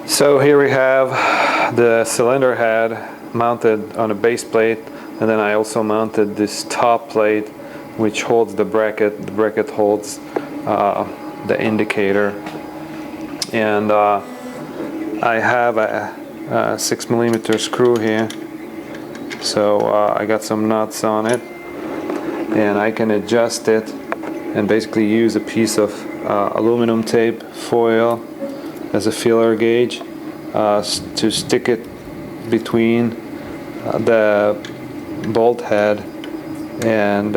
So here we have the cylinder head mounted on a base plate, and then I also mounted this top plate which holds the bracket. The bracket holds the indicator, and I have a 6mm screw here, so I got some nuts on it, and I can adjust it and basically use a piece of aluminum tape foil as a feeler gauge to stick it between the bolt head and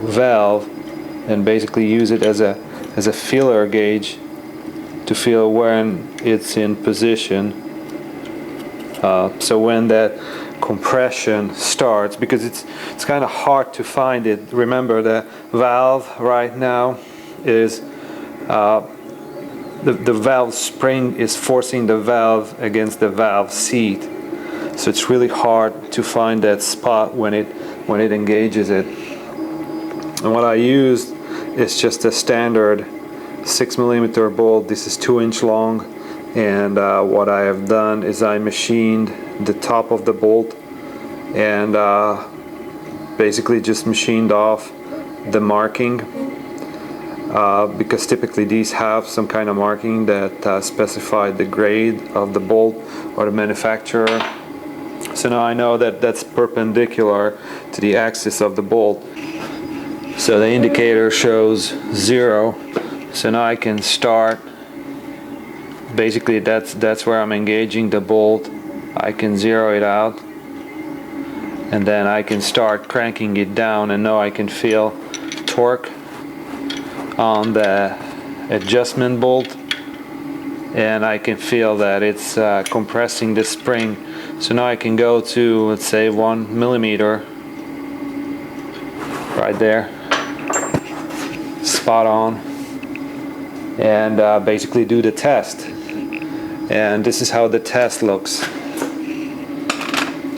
valve, and basically use it as a feeler gauge to feel when it's in position. So when that compression starts, because it's kind of hard to find it. Remember, the valve right now is the valve spring is forcing the valve against the valve seat, so it's really hard to find that spot when it engages it. And what I used is just a standard 6mm bolt. This is 2-inch long, and what I have done is I machined the top of the bolt and basically just machined off the marking, because typically these have some kind of marking that specify the grade of the bolt or the manufacturer. So now I know that that's perpendicular to the axis of the bolt. So the indicator shows 0. So now I can start. Basically that's where I'm engaging the bolt. I can zero it out, and then I can start cranking it down, and now I can feel torque on the adjustment bolt, and I can feel that it's compressing the spring. So now I can go to, let's say, 1mm right there, spot on, and basically do the test. And this is how the test looks.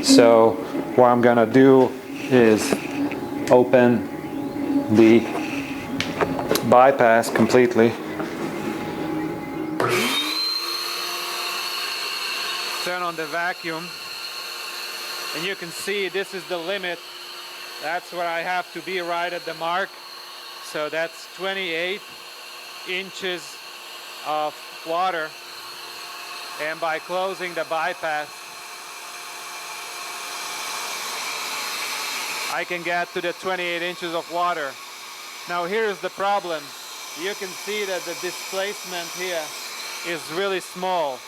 So what I'm gonna do is open the bypass completely. Turn on the vacuum, and you can see this is the limit. That's where I have to be, right at the mark. So that's 28 inches of water, and by closing the bypass I can get to the 28 inches of water. Now here's the problem. You can see that the displacement here is really small.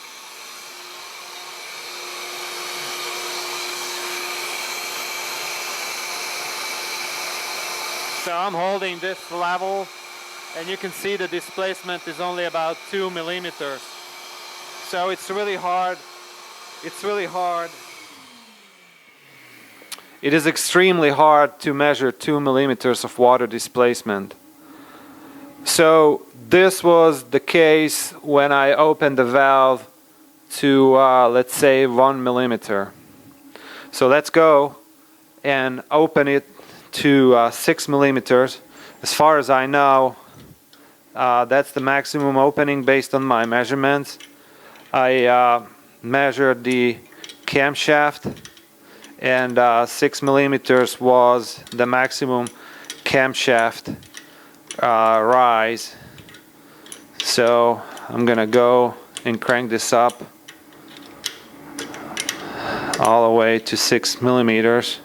So I'm holding this level, and you can see the displacement is only about 2mm. So it's really hard. It's really hard. It is extremely hard to measure 2mm of water displacement. So this was the case when I opened the valve to let's say 1mm. So let's go and open it to 6mm. As far as I know, that's the maximum opening based on my measurements. I measured the camshaft, and 6mm was the maximum camshaft rise. So I'm gonna go and crank this up all the way to 6mm.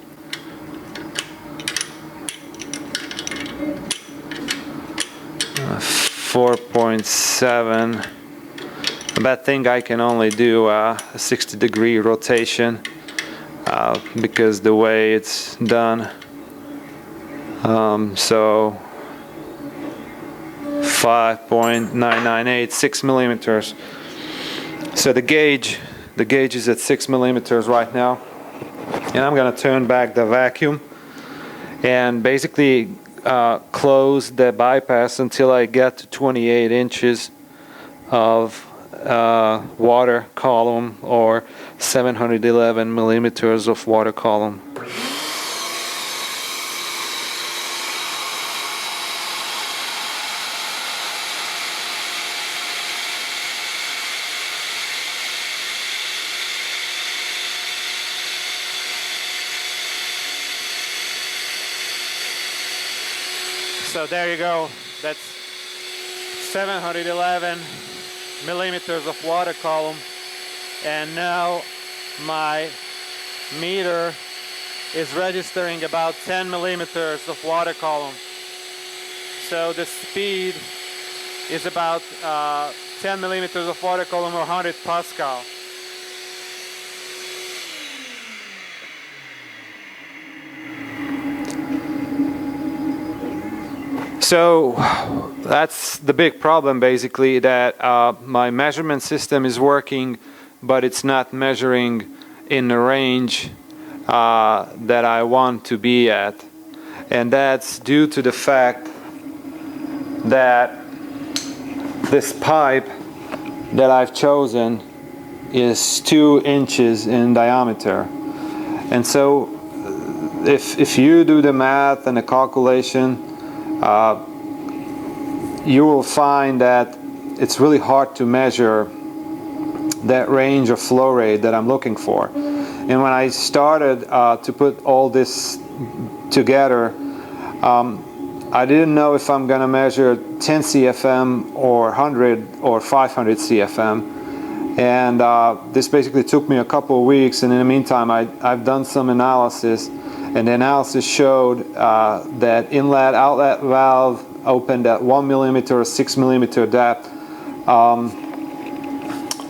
4.7. That thing I can only do a 60-degree rotation because the way it's done. So 5.998, 6mm. So the gauge is at 6mm right now, and I'm gonna turn back the vacuum and basically close the bypass until I get to 28 inches of water column, or 711mm of water column. So there you go, that's 711 millimeters of water column, and now my meter is registering about 10 millimeters of water column. So the speed is about 10 millimeters of water column or 100 Pascal. So that's the big problem, basically, that my measurement system is working, but it's not measuring in the range that I want to be at. And that's due to the fact that this pipe that I've chosen is 2 inches in diameter. And so if you do the math and the calculation, you will find that it's really hard to measure that range of flow rate that I'm looking for. And when I started to put all this together, I didn't know if I'm going to measure 10 CFM or 100 or 500 CFM. And this basically took me a couple of weeks, and in the meantime I've done some analysis, and the analysis showed that inlet-outlet valve opened at 1 millimeter or 6 millimeter depth.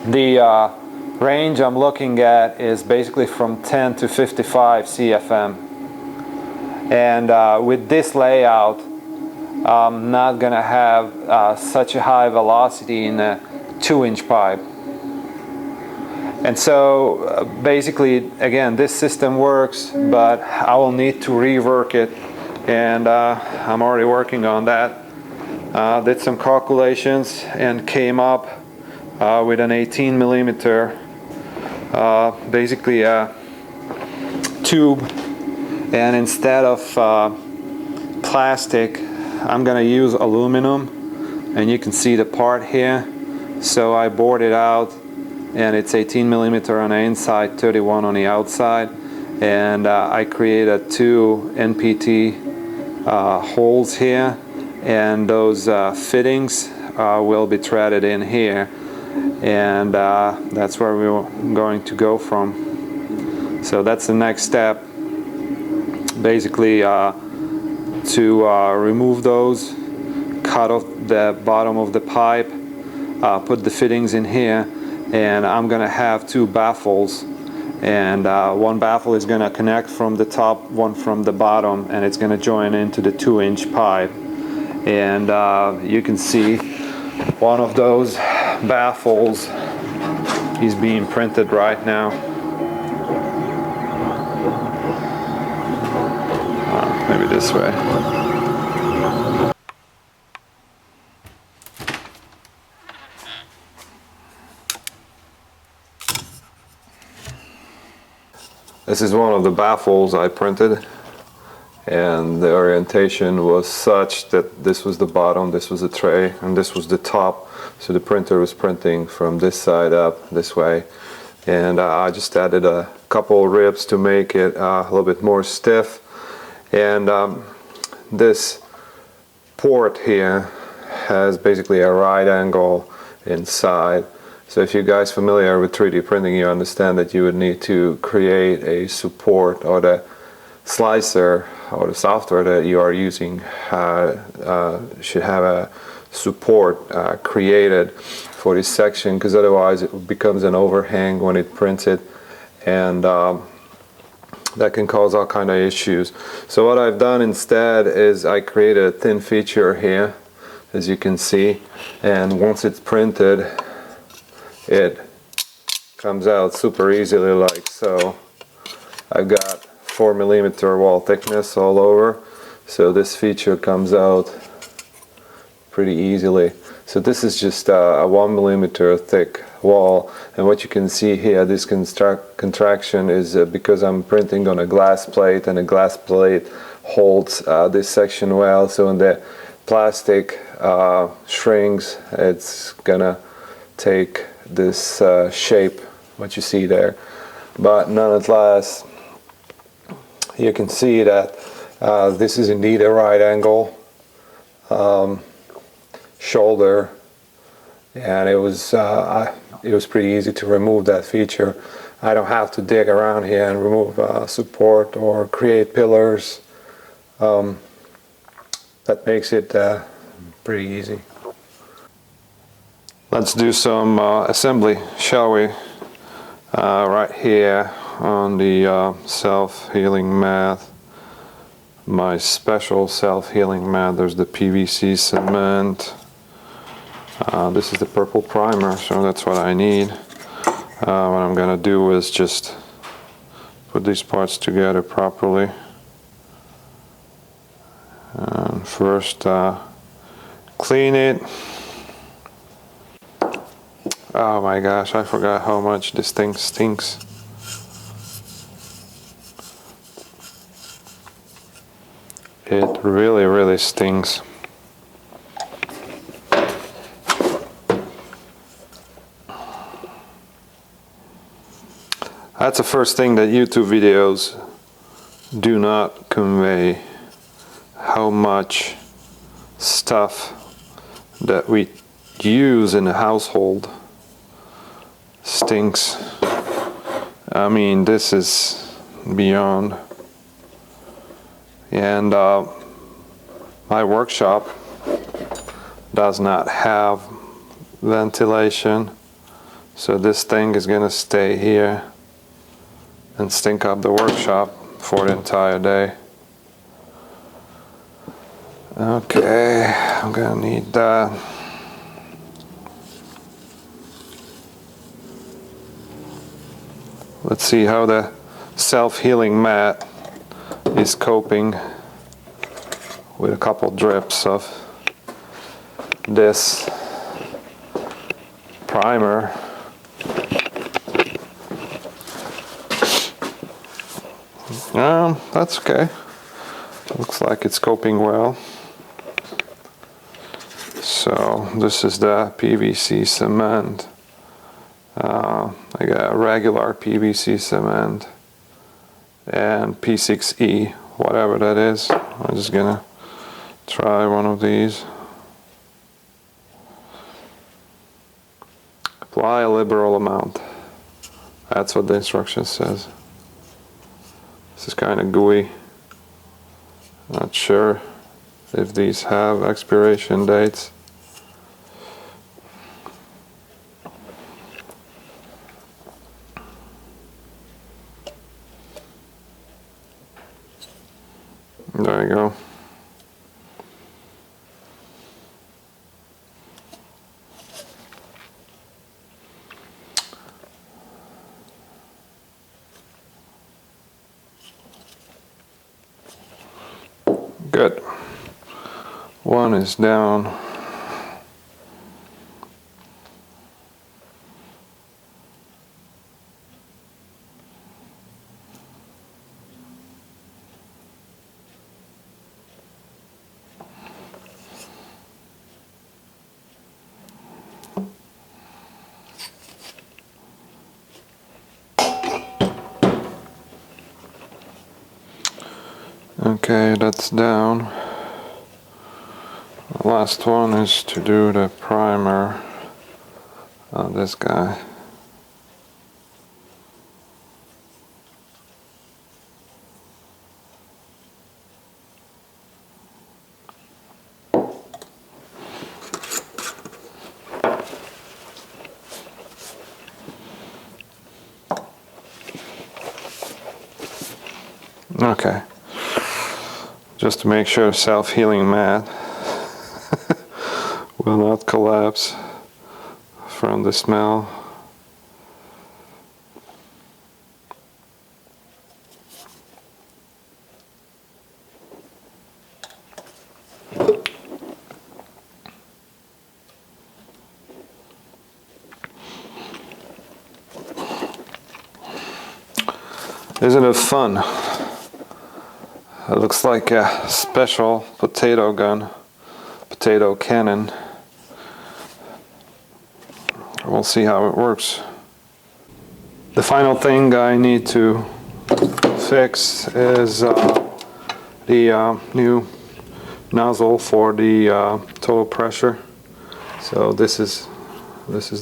The range I'm looking at is basically from 10 to 55 CFM. And with this layout, I'm not going to have such a high velocity in a 2-inch pipe. And so basically, again, this system works, but I will need to rework it, and I'm already working on that. Did some calculations and came up with an 18 millimeter, basically a tube, and instead of plastic, I'm going to use aluminum, and you can see the part here. So I bored it out, and it's 18 millimeter on the inside, 31 on the outside, and I created 2 NPT holes here, and those fittings will be threaded in here, and that's where we're going to go from. So that's the next step, basically to remove those, cut off the bottom of the pipe, put the fittings in here, and I'm gonna have 2 baffles, and one baffle is gonna connect from the top, one from the bottom, and it's gonna join into the 2-inch pipe. And you can see one of those baffles is being printed right now. Maybe this way. This is one of the baffles I printed, and the orientation was such that this was the bottom, this was the tray, and this was the top. So the printer was printing from this side up this way, and I just added a couple ribs to make it a little bit more stiff. And this port here has basically a right angle inside. So if you guys are familiar with 3D printing, you understand that you would need to create a support, or the slicer or the software that you are using should have a support created for this section, because otherwise it becomes an overhang when it prints it, and that can cause all kind of issues. So what I've done instead is I created a thin feature here, as you can see, and once it's printed it comes out super easily like so. I've got 4 millimeter wall thickness all over, so this feature comes out pretty easily. So this is just a 1 millimeter thick wall, and what you can see here, this contraction is because I'm printing on a glass plate, and a glass plate holds this section well, so when the plastic shrinks, it's gonna take this shape, what you see there. But nonetheless, you can see that this is indeed a right angle shoulder, and it was pretty easy to remove that feature. I don't have to dig around here and remove support or create pillars. That makes it pretty easy. Let's do some assembly, shall we? Right here on the self-healing mat, my special self-healing mat. There's the PVC cement. This is the purple primer, so that's what I need. What I'm gonna do is just put these parts together properly. And first clean it. Oh my gosh, I forgot how much this thing stinks. It really, really stinks. That's the first thing that YouTube videos do not convey. How much stuff that we use in the household stinks. I mean, this is beyond. And my workshop does not have ventilation, so this thing is gonna stay here and stink up the workshop for the entire day. Okay, I'm gonna need that. Let's see how the self-healing mat is coping with a couple drips of this primer. That's okay. Looks like it's coping well. So this is the PVC cement. I got regular PVC cement and P6E, whatever that is. I'm just gonna try one of these. Apply a liberal amount. That's what the instruction says. This is kind of gooey. Not sure if these have expiration dates. There you go. Good. One is down. Okay, that's down. The last one is to do the primer on this guy. Okay. Just to make sure self-healing mat will not collapse from the smell. Isn't it fun? It looks like a special potato gun, potato cannon. We'll see how it works. The final thing I need to fix is the new nozzle for the total pressure. So this is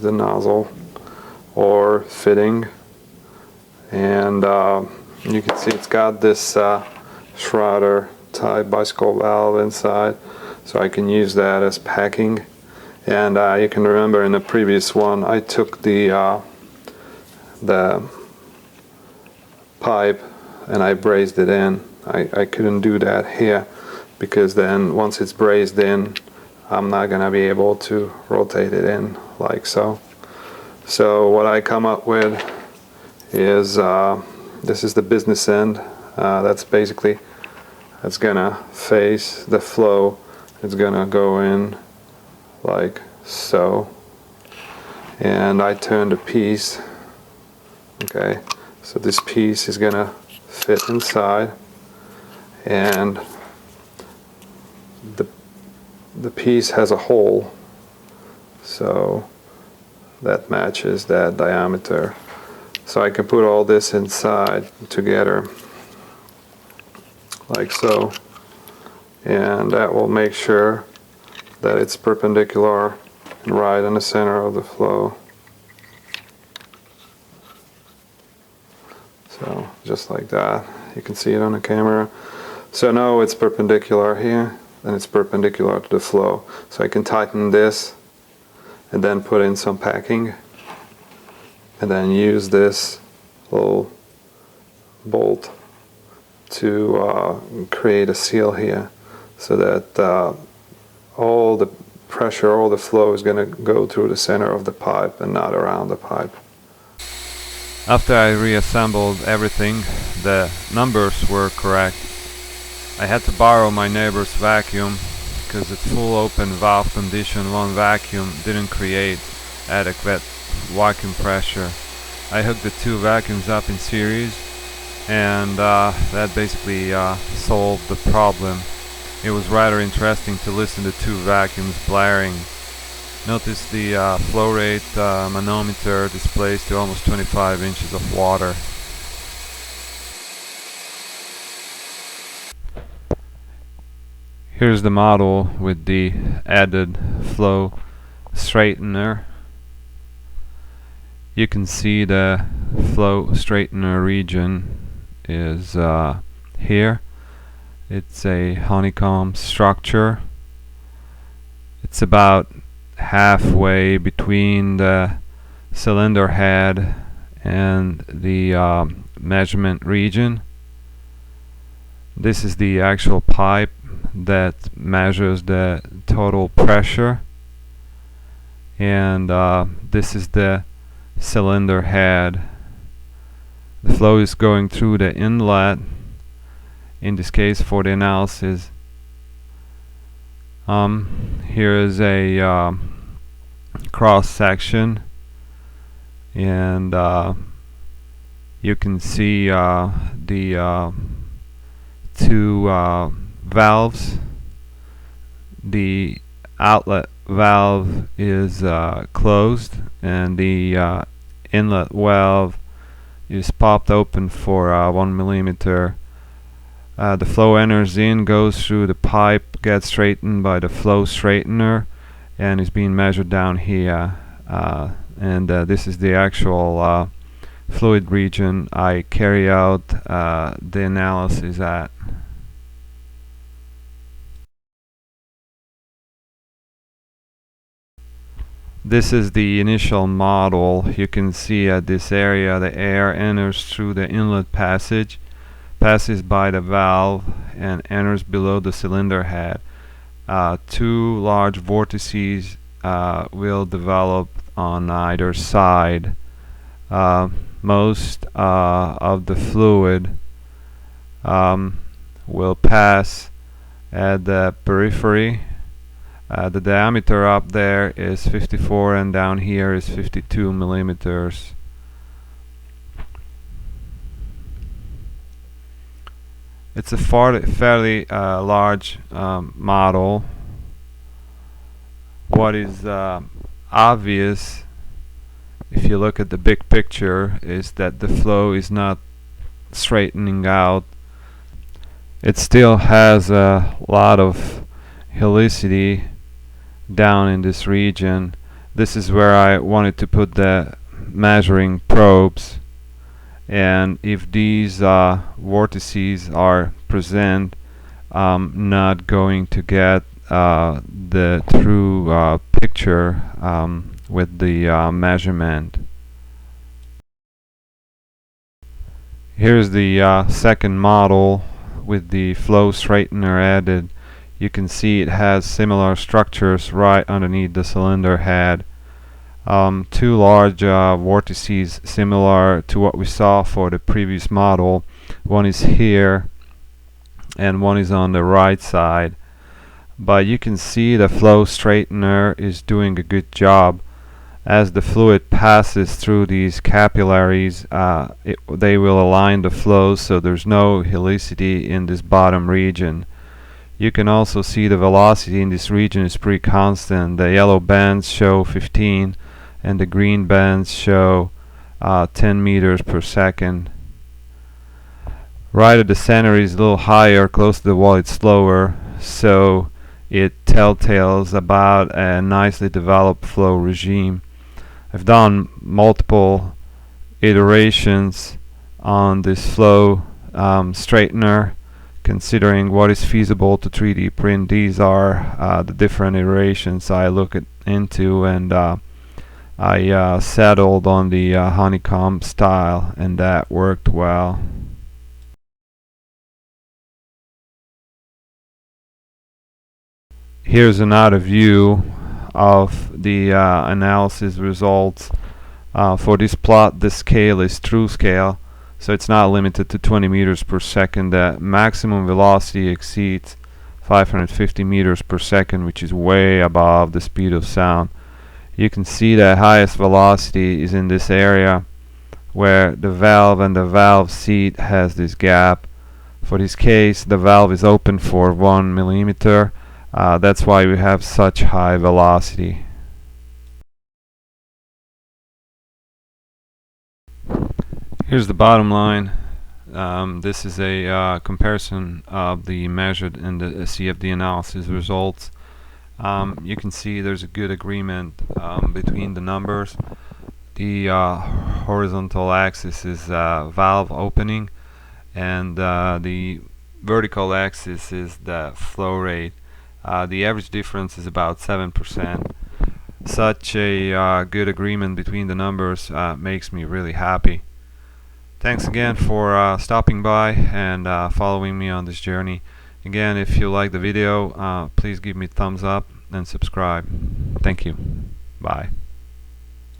the nozzle or fitting, and you can see it's got this Schroeder type bicycle valve inside, so I can use that as packing. And you can remember in the previous one I took the pipe and I brazed it in. I couldn't do that here because then once it's brazed in, I'm not gonna be able to rotate it in like so. So what I come up with is this is the business end. That's basically, it's gonna face the flow. It's gonna go in like so, and I turn the piece. Okay, so this piece is gonna fit inside, and the piece has a hole, so that matches that diameter. So I can put all this inside together like so, and that will make sure that it's perpendicular and right in the center of the flow. So just like that, you can see it on the camera. So now it's perpendicular here, and it's perpendicular to the flow. So I can tighten this and then put in some packing, and then use this little bolt to create a seal here, so that all the pressure, all the flow is going to go through the center of the pipe and not around the pipe. After I reassembled everything, the numbers were correct. I had to borrow my neighbor's vacuum because its full open valve condition, one vacuum, didn't create adequate vacuum pressure. I hooked the two vacuums up in series, and that basically solved the problem. It was rather interesting to listen to two vacuums blaring. Notice the flow rate manometer displays to almost 25 inches of water. Here's the model with the added flow straightener. You can see the flow straightener region is here. It's a honeycomb structure. It's about halfway between the cylinder head and the measurement region. This is the actual pipe that measures the total pressure, and this is the cylinder head. The flow is going through the inlet, in this case for the analysis. Here is a cross section, and you can see the two valves. The outlet valve is closed, and the inlet valve is popped open for 1 millimeter. The flow enters in, goes through the pipe, gets straightened by the flow straightener, and is being measured down here. And this is the actual fluid region I carry out the analysis at. This is the initial model. You can see at this area the air enters through the inlet passage, passes by the valve, and enters below the cylinder head. Two large vortices will develop on either side. Most of the fluid will pass at the periphery. The diameter up there is 54, and down here is 52 millimeters. It's a fairly large model. What is obvious, if you look at the big picture, is that the flow is not straightening out. It still has a lot of helicity down in this region. This is where I wanted to put the measuring probes, and if these vortices are present, I'm not going to get the true picture with the measurement. Here's the second model with the flow straightener added. You can see it has similar structures right underneath the cylinder head. Two large vortices similar to what we saw for the previous model. One is here and one is on the right side. But you can see the flow straightener is doing a good job. As the fluid passes through these capillaries, they will align the flow so there's no helicity in this bottom region. You can also see the velocity in this region is pretty constant. The yellow bands show 15 and the green bands show 10 meters per second. Right at the center is a little higher, close to the wall it's slower, so it telltales about a nicely developed flow regime. I've done multiple iterations on this flow straightener, considering what is feasible to 3D print. These are the different iterations I look into, and I settled on the honeycomb style, and that worked well. Here's another view of the analysis results. For this plot, the scale is true scale, so it's not limited to 20 meters per second. The maximum velocity exceeds 550 meters per second, which is way above the speed of sound. You can see the highest velocity is in this area where the valve and the valve seat has this gap. For this case, the valve is open for 1 millimeter. That's why we have such high velocity. Here's the bottom line. This is a comparison of the measured and the CFD analysis results. You can see there's a good agreement between the numbers. The horizontal axis is valve opening, and the vertical axis is the flow rate. The average difference is about 7%. Such a good agreement between the numbers makes me really happy. Thanks again for stopping by and following me on this journey. Again, if you like the video, please give me a thumbs up and subscribe. Thank you. Bye.